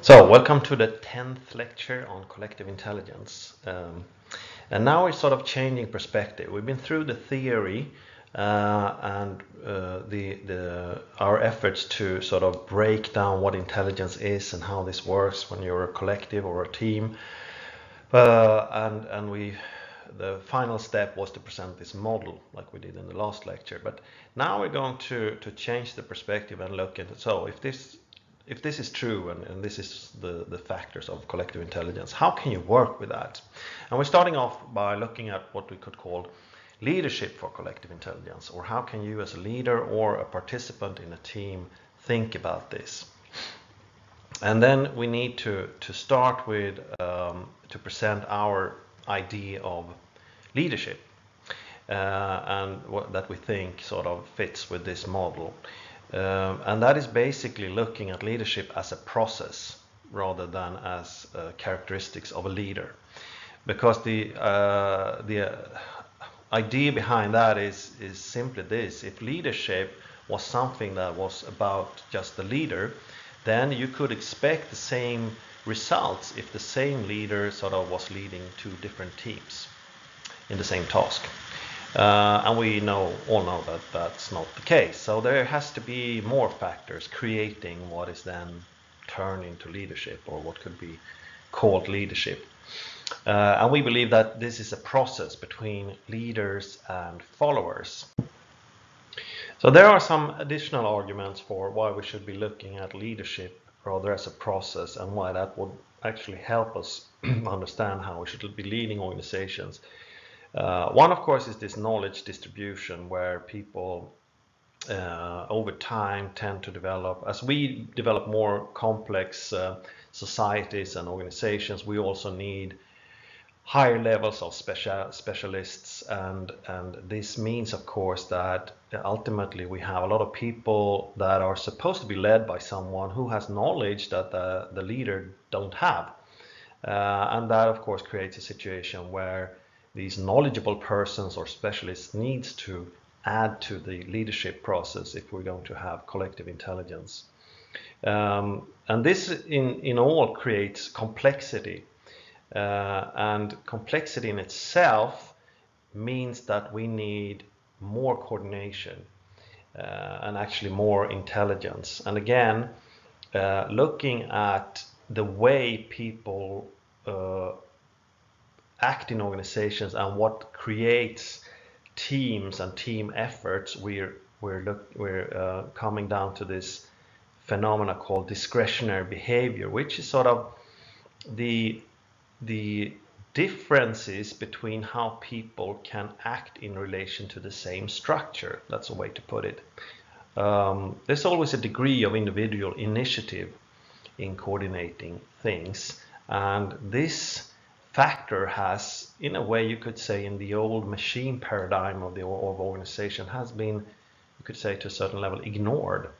So, welcome to the 10th lecture on collective intelligence. And now we're sort of changing perspective. We've been through the theory and our efforts to sort of break down what intelligence is and how this works when you're a collective or a team. The final step was to present this model like we did in the last lecture. But now we're going to change the perspective and look at it. So if this is true and this is the factors of collective intelligence, how can you work with that? And we're starting off by looking at what we could call leadership for collective intelligence, or how can you as a leader or a participant in a team think about this? And then we need to start with to present our idea of leadership and what that we think sort of fits with this model. And that is basically looking at leadership as a process rather than as characteristics of a leader, because the idea behind that is simply this: if leadership was something that was about just the leader, then you could expect the same results if the same leader sort of was leading two different teams in the same task. And we all know that that's not the case. So there has to be more factors creating what is then turned into leadership, or what could be called leadership. And we believe that this is a process between leaders and followers. So there are some additional arguments for why we should be looking at leadership rather as a process, and why that would actually help us understand how we should be leading organizations. One, of course, is this knowledge distribution, where people over time tend to develop. As we develop more complex societies and organizations, we also need higher levels of specialists, and this means, of course, that ultimately we have a lot of people that are supposed to be led by someone who has knowledge that the leader don't have, and that, of course, creates a situation where these knowledgeable persons or specialists needs to add to the leadership process if we're going to have collective intelligence. And this in all creates complexity. And complexity in itself means that we need more coordination and actually more intelligence. And again, looking at the way people act in organizations and what creates teams and team efforts, we're coming down to this phenomena called discretionary behavior, which is sort of the differences between how people can act in relation to the same structure. That's a way to put it. There's always a degree of individual initiative in coordinating things, and this factor has, in a way, you could say, in the old machine paradigm of organization, has been, you could say, to a certain level, ignored.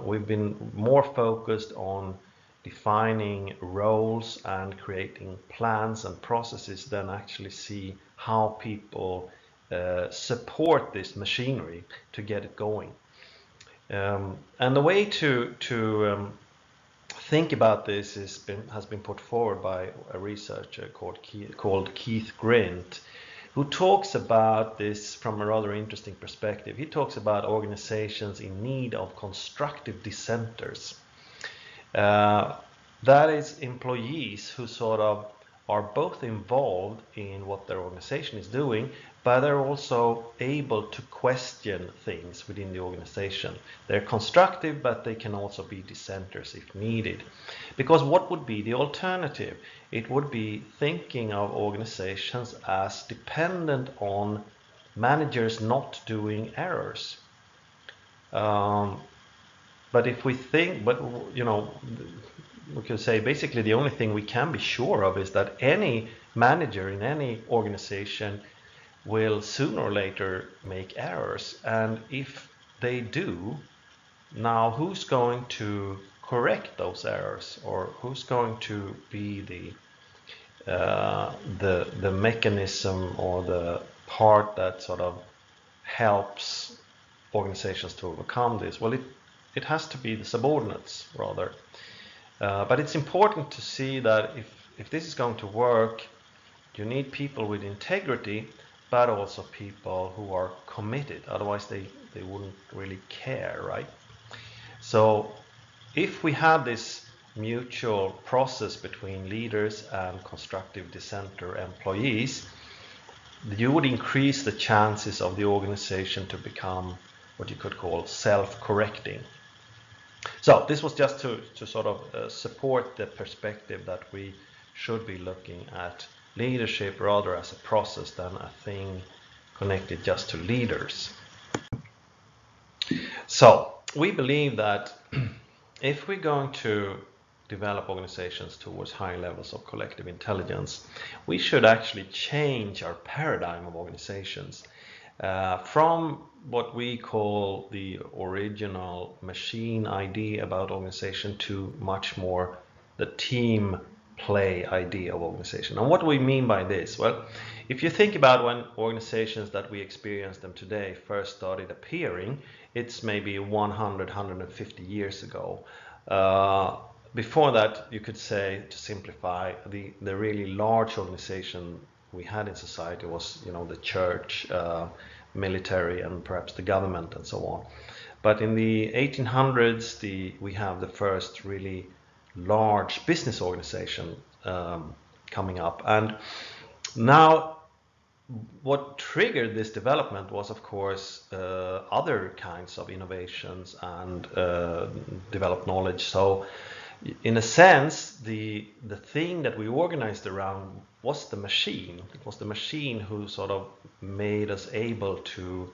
We've been more focused on defining roles and creating plans and processes than actually see how people support this machinery to get it going. And the way to think about this has been put forward by a researcher called Keith Grint, who talks about this from a rather interesting perspective. He talks about organizations in need of constructive dissenters. That is employees who sort of are both involved in what their organization is doing, but they're also able to question things within the organization. They're constructive, but they can also be dissenters if needed. Because what would be the alternative? It would be thinking of organizations as dependent on managers not doing errors. But if we think, we could say basically the only thing we can be sure of is that any manager in any organization will sooner or later make errors. And if they do, now who's going to correct those errors, or who's going to be the mechanism or the part that sort of helps organizations to overcome this? Well, it has to be the subordinates, rather. But it's important to see that if this is going to work, you need people with integrity, but also people who are committed. Otherwise, they wouldn't really care, right? So if we have this mutual process between leaders and constructive dissenter employees, you would increase the chances of the organization to become what you could call self-correcting. So this was just to sort of support the perspective that we should be looking at leadership rather as a process than a thing connected just to leaders. So we believe that if we're going to develop organizations towards higher levels of collective intelligence, we should actually change our paradigm of organizations from what we call the original machine idea about organization to much more the team play idea of organization. And what do we mean by this? Well, if you think about when organizations that we experience them today first started appearing, it's maybe 100, 150 years ago. Before that, you could say, to simplify, the really large organization we had in society was, the church, military, and perhaps the government, and so on. But in the 1800s, we have the first really large business organization coming up. And now, what triggered this development was, of course, other kinds of innovations and developed knowledge. So in a sense, the thing that we organized around was the machine. It was the machine who sort of made us able to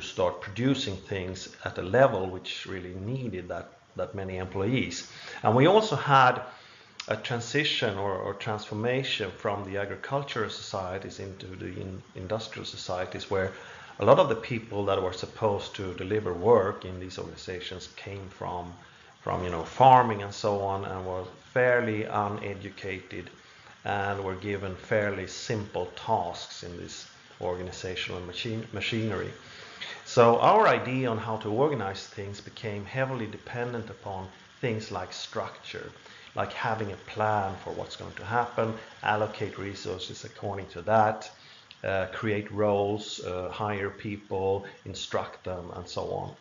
start producing things at a level which really needed that many employees. And we also had a transition or transformation from the agricultural societies into the industrial societies, where a lot of the people that were supposed to deliver work in these organizations came from farming and so on, and were fairly uneducated and were given fairly simple tasks in this organizational machinery. So our idea on how to organize things became heavily dependent upon things like structure, like having a plan for what's going to happen, allocate resources according to that, create roles, hire people, instruct them, and so on.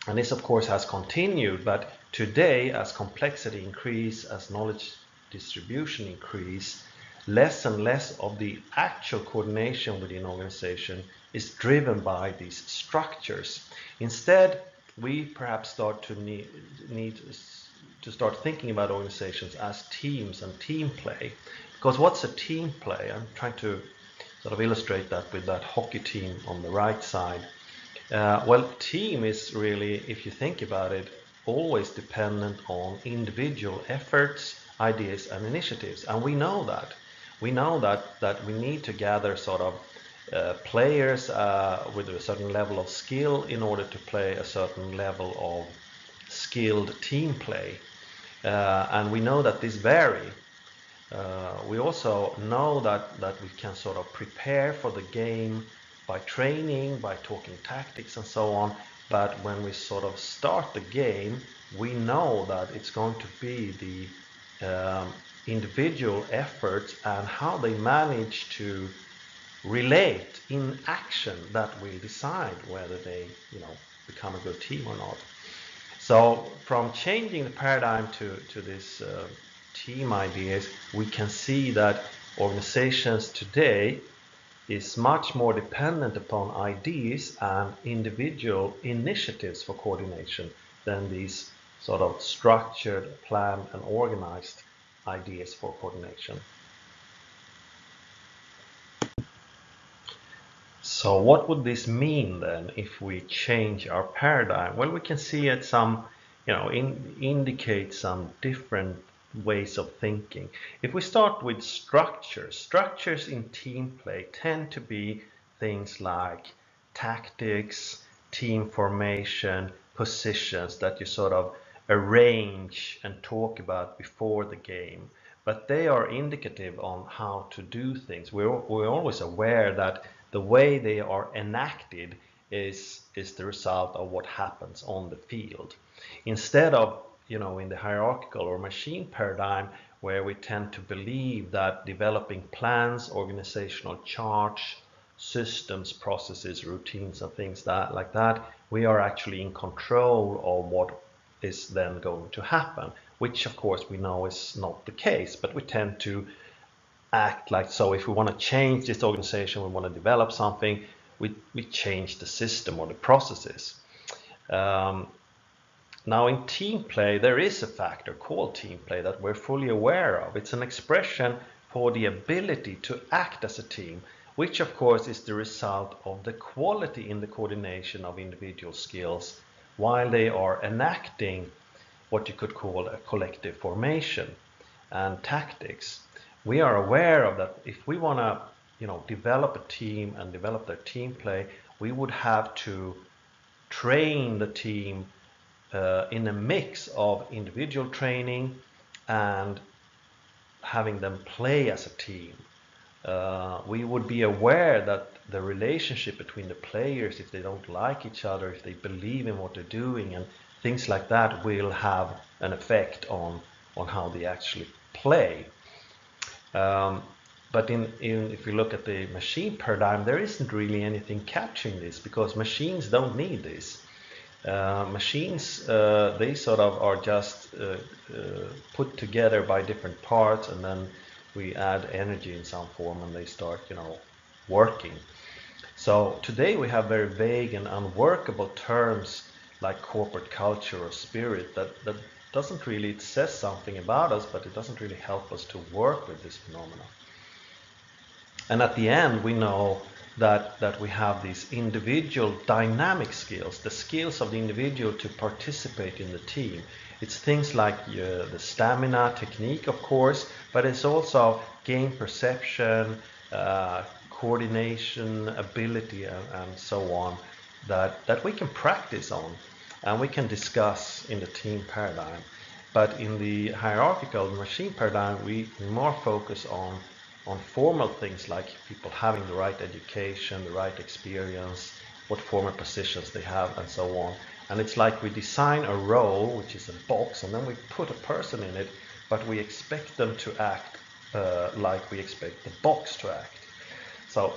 And this, of course, has continued, but today, as complexity increases, as knowledge distribution increases, less and less of the actual coordination within organization is driven by these structures. Instead, we perhaps start to need to start thinking about organizations as teams and team play. Because what's a team play? I'm trying to sort of illustrate that with that hockey team on the right side. Well, team is really, if you think about it, always dependent on individual efforts, ideas, and initiatives. And we know that. We know that we need to gather sort of players with a certain level of skill in order to play a certain level of skilled team play. And we know that this vary. We also know that we can sort of prepare for the game by training, by talking tactics and so on. But when we sort of start the game, we know that it's going to be the individual efforts and how they manage to relate in action that will decide whether they, become a good team or not. So from changing the paradigm to this team ideas, we can see that organizations today is much more dependent upon ideas and individual initiatives for coordination than these sort of structured, planned, and organized ideas for coordination. So what would this mean then if we change our paradigm? Well, we can see it indicate some different ways of thinking. If we start with structures in team play tend to be things like tactics, team formation, positions that you sort of arrange and talk about before the game. But they are indicative on how to do things. We're always aware that the way they are enacted is the result of what happens on the field. Instead of in the hierarchical or machine paradigm, where we tend to believe that developing plans, organizational charts, systems, processes, routines, and things like that, we are actually in control of what is then going to happen, which of course we know is not the case, but we tend to act like so. If we want to change this organization, we want to develop something, we change the system or the processes. Now in team play, there is a factor called team play that we're fully aware of. It's an expression for the ability to act as a team, which of course is the result of the quality in the coordination of individual skills while they are enacting what you could call a collective formation and tactics. We are aware of that. If we want to develop a team and develop their team play, we would have to train the team in a mix of individual training and having them play as a team. We would be aware that the relationship between the players, if they don't like each other, if they believe in what they're doing and things like that, will have an effect on how they actually play. But if you look at the machine paradigm, there isn't really anything capturing this, because machines don't need this. Machines, they sort of are just put together by different parts, and then we add energy in some form and they start working. So today we have very vague and unworkable terms like corporate culture or spirit that doesn't really, it says something about us, but it doesn't really help us to work with this phenomenon. And at the end, we know that we have these individual dynamic skills, the skills of the individual to participate in the team. It's things like the stamina, technique, of course, but it's also game perception, coordination, ability, and so on, that we can practice on and we can discuss in the team paradigm. But in the hierarchical machine paradigm, we more focus on formal things like people having the right education, the right experience, what formal positions they have, and so on. And it's like we design a role, which is a box, and then we put a person in it, but we expect them to act like we expect the box to act. So,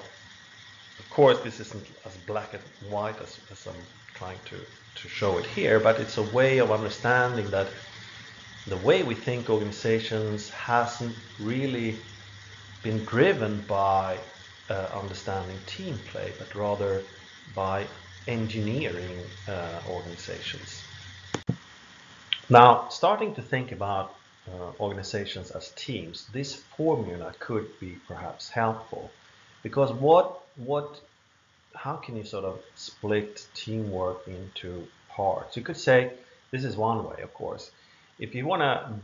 of course, this isn't as black and white as I'm trying to show it here, but it's a way of understanding that the way we think organizations hasn't really been driven by understanding team play, but rather by engineering organizations. Now, starting to think about organizations as teams, this formula could be perhaps helpful, because how can you sort of split teamwork into parts? You could say, this is one way, of course. If you want to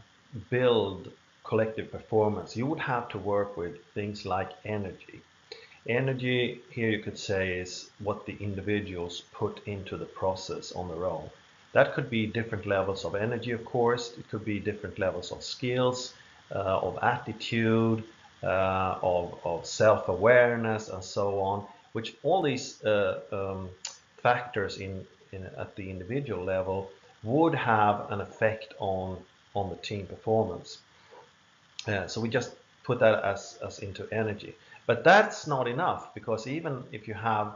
build collective performance, you would have to work with things like energy. Energy, here you could say, is what the individuals put into the process on their own. That could be different levels of energy, of course. It could be different levels of skills, of attitude, of self-awareness, and so on, which all these factors at the individual level would have an effect on the team performance. So we just put that as into energy. But that's not enough, because even if you have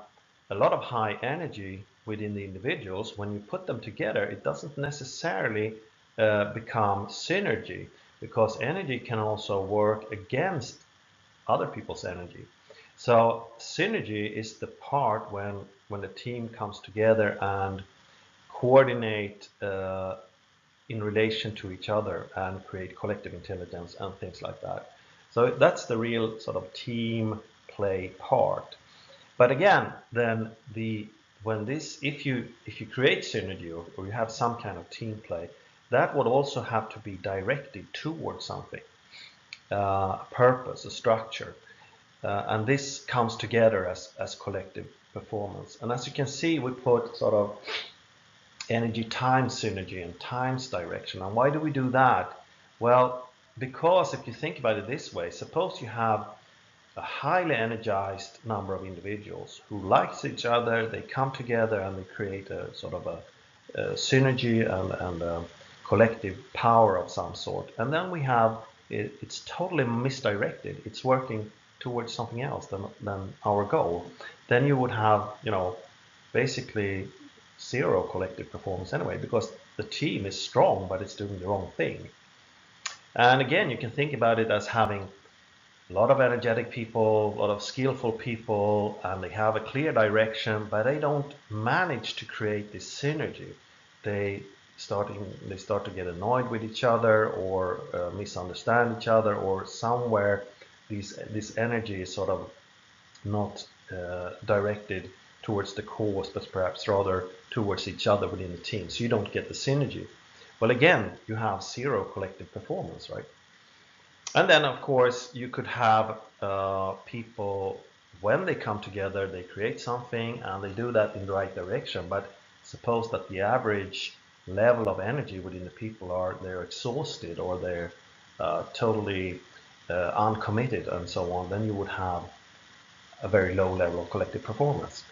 a lot of high energy within the individuals, when you put them together, it doesn't necessarily become synergy, because energy can also work against other people's energy. So synergy is the part when the team comes together and coordinate in relation to each other and create collective intelligence and things like that. So that's the real sort of team play part. But again, then if you create synergy or you have some kind of team play, that would also have to be directed towards something, a purpose, a structure, and this comes together as collective performance. And as you can see, we put sort of energy times synergy and times direction. And why do we do that? Well, because if you think about it this way, suppose you have a highly energized number of individuals who like each other, they come together and they create a sort of a synergy and collective power of some sort. And then we have it's totally misdirected. It's working towards something else than our goal. Then you would have, basically zero collective performance anyway, because the team is strong, but it's doing the wrong thing. And again, you can think about it as having a lot of energetic people, a lot of skillful people, and they have a clear direction, but they don't manage to create this synergy. They start to get annoyed with each other, or misunderstand each other, or somewhere this energy is sort of not directed towards the cause, but perhaps rather towards each other within the team. So you don't get the synergy. Well, again, you have zero collective performance, right? And then, of course, you could have people, when they come together, they create something and they do that in the right direction. But suppose that the average level of energy within the people they're exhausted, or they're totally uncommitted and so on, then you would have a very low level of collective performance.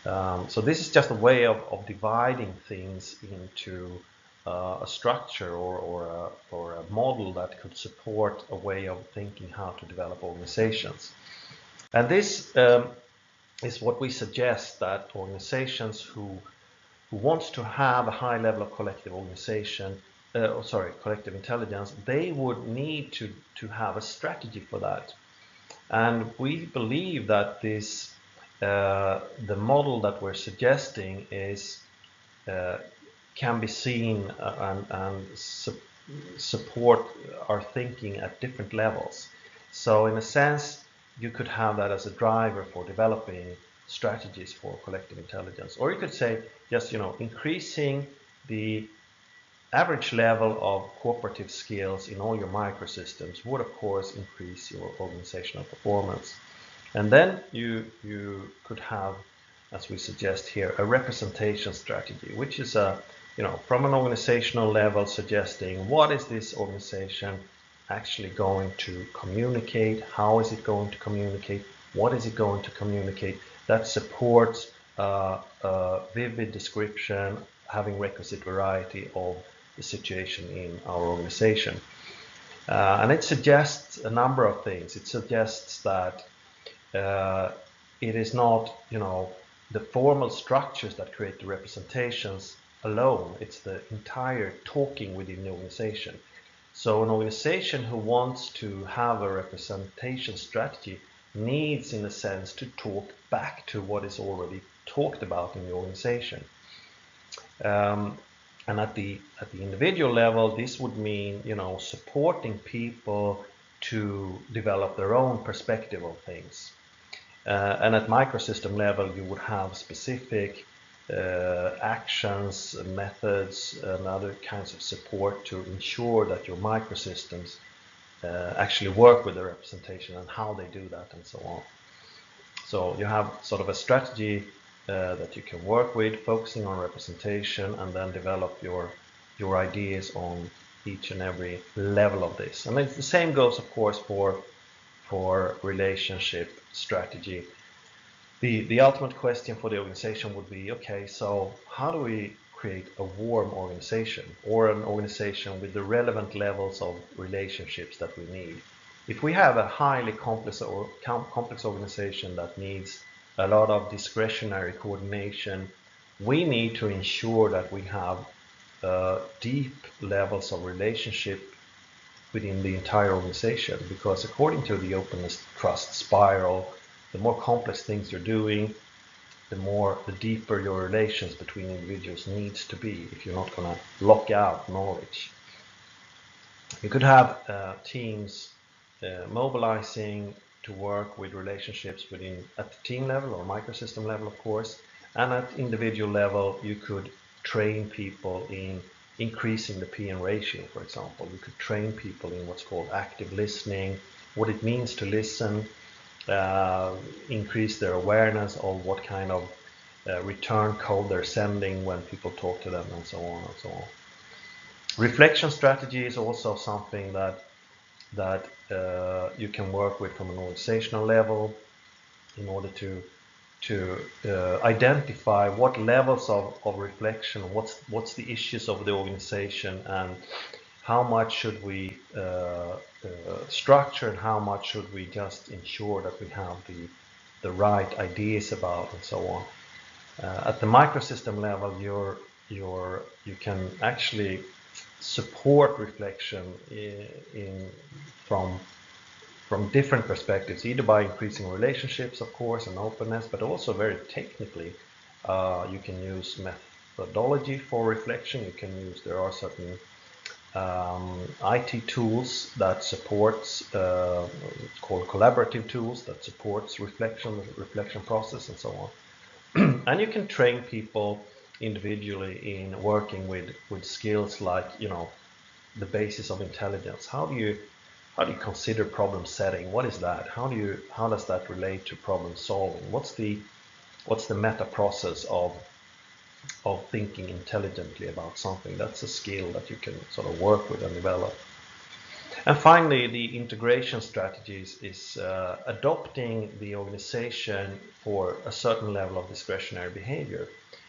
So this is just a way of dividing things into a structure or a model that could support a way of thinking how to develop organizations. And this is what we suggest, that organizations who wants to have a high level of collective collective intelligence, they would need to have a strategy for that. And we believe that this the model that we're suggesting is can be seen and support our thinking at different levels. So in a sense, you could have that as a driver for developing strategies for collective intelligence. Or you could say just, increasing the average level of cooperative skills in all your microsystems would, of course, increase your organizational performance. And then you could have, as we suggest here, a representation strategy, which is from an organizational level, suggesting what is this organization actually going to communicate, how is it going to communicate, what is it going to communicate, that supports a vivid description, having requisite variety of the situation in our organization. And it suggests a number of things. It suggests that it is not, the formal structures that create the representations alone. It's the entire talking within the organization. So an organization who wants to have a representation strategy needs, in a sense, to talk back to what is already talked about in the organization. And at the individual level, this would mean, supporting people to develop their own perspective of things. And at microsystem level, you would have specific actions, methods, and other kinds of support to ensure that your microsystems actually work with the representation and how they do that and so on. So you have sort of a strategy that you can work with, focusing on representation, and then develop your ideas on each and every level of this. And the same goes, of course, for relationship strategy. The ultimate question for the organization would be, okay, so how do we create a warm organization, or an organization with the relevant levels of relationships that we need? If we have a highly complex organization that needs a lot of discretionary coordination, we need to ensure that we have deep levels of relationship within the entire organization, because according to the openness trust spiral, the more complex things you're doing, the deeper your relations between individuals needs to be if you're not going to lock out knowledge. You could have teams mobilizing to work with relationships at the team level or microsystem level, of course, and at individual level you could train people in increasing the PN ratio, for example. You could train people in what's called active listening, what it means to listen, increase their awareness of what kind of return code they're sending when people talk to them, and so on and so on. Reflection strategy is also something that you can work with from an organizational level in order to identify what levels of reflection, what's the issues of the organization, and how much should we structure, and how much should we just ensure that we have the right ideas about, and so on. At the microsystem level, you can actually support reflection from different perspectives, either by increasing relationships, of course, and openness, but also very technically. You can use methodology for reflection. You can use, there are certain IT tools that supports, called collaborative tools, that supports reflection process, and so on. And you can train people individually in working with skills like, the basis of intelligence. How do you consider problem setting? What is that? How does that relate to problem solving? What's the meta process of thinking intelligently about something? That's a skill that you can sort of work with and develop. And finally, the integration strategies is adopting the organization for a certain level of discretionary behavior,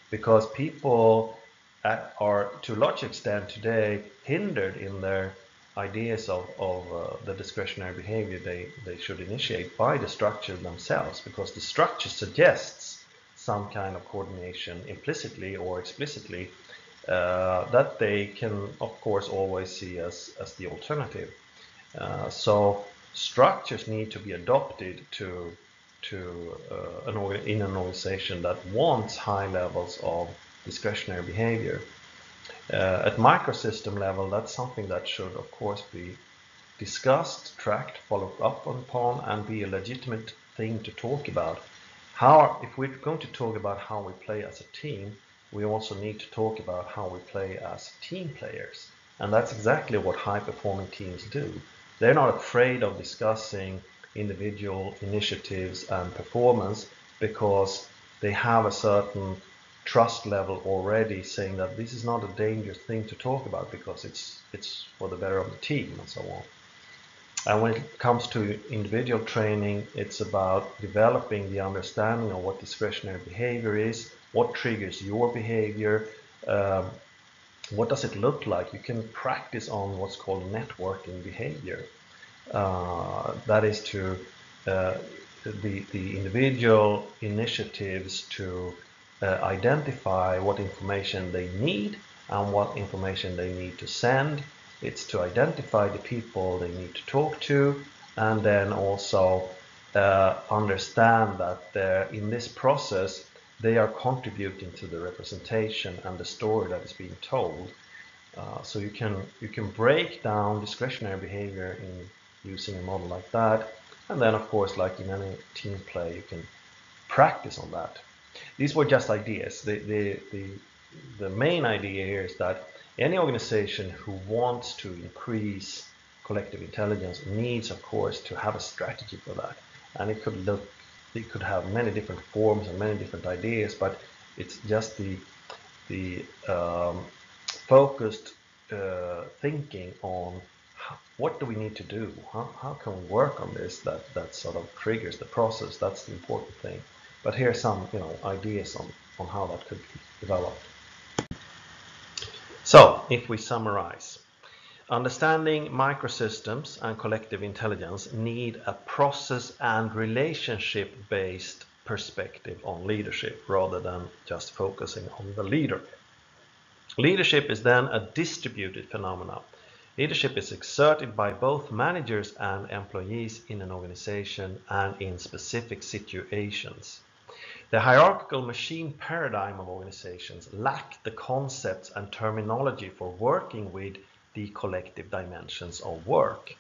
because people are to a large extent today hindered in their ideas of the discretionary behavior they should initiate by the structure themselves, because the structure suggests some kind of coordination implicitly or explicitly that they can, of course, always see as the alternative. So structures need to be adopted in an organization that wants high levels of discretionary behavior. At microsystem level, that's something that should, of course, be discussed, tracked, followed up upon, and be a legitimate thing to talk about. If we're going to talk about how we play as a team, we also need to talk about how we play as team players. And that's exactly what high-performing teams do. They're not afraid of discussing individual initiatives and performance, because they have a certain trust level already, saying that this is not a dangerous thing to talk about because it's for the better of the team, and so on. And when it comes to individual training, it's about developing the understanding of what discretionary behavior is, what triggers your behavior, what does it look like. You can practice on what's called networking behavior. That is to the individual initiatives to identify what information they need and what information they need to send. It's to identify the people they need to talk to, and then also understand that in this process they are contributing to the representation and the story that is being told. So you can break down discretionary behavior in using a model like that, and then, of course, like in any team play, you can practice on that. These were just ideas. The main idea here is that any organization who wants to increase collective intelligence needs, of course, to have a strategy for that. And it could have many different forms and many different ideas, but it's just the focused thinking on what do we need to do? How can we work on this? That sort of triggers the process. That's the important thing. But here are some ideas on how that could be developed. So, if we summarize, understanding microsystems and collective intelligence need a process and relationship-based perspective on leadership rather than just focusing on the leader. Leadership is then a distributed phenomenon. Leadership is exerted by both managers and employees in an organization and in specific situations. The hierarchical machine paradigm of organizations lack the concepts and terminology for working with the collective dimensions of work,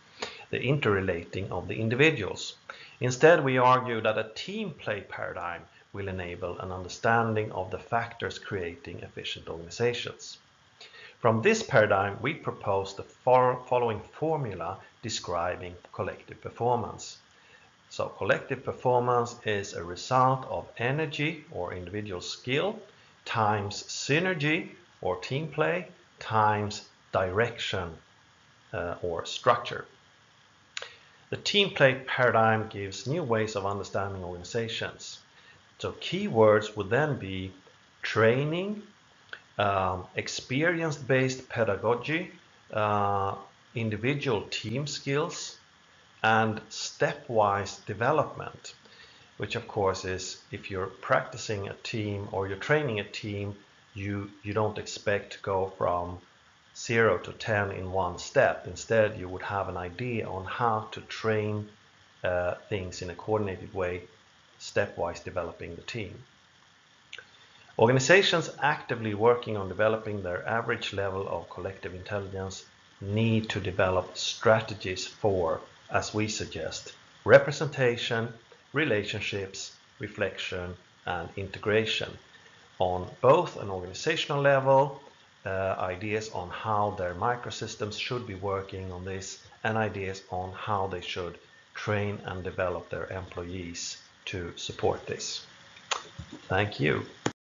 the interrelating of the individuals. Instead, we argue that a team play paradigm will enable an understanding of the factors creating efficient organizations. From this paradigm, we propose the following formula describing collective performance. So collective performance is a result of energy or individual skill times synergy or team play times direction or structure. The team play paradigm gives new ways of understanding organizations. So keywords would then be training, experience-based pedagogy, individual team skills, and stepwise development, which of course is, if you're practicing a team or you're training a team, you don't expect to go from 0 to 10 in one step. Instead, you would have an idea on how to train things in a coordinated way, stepwise developing the team. Organizations actively working on developing their average level of collective intelligence need to develop strategies for, as we suggest, representation, relationships, reflection, and integration on both an organizational level, ideas on how their microsystems should be working on this, and ideas on how they should train and develop their employees to support this. Thank you.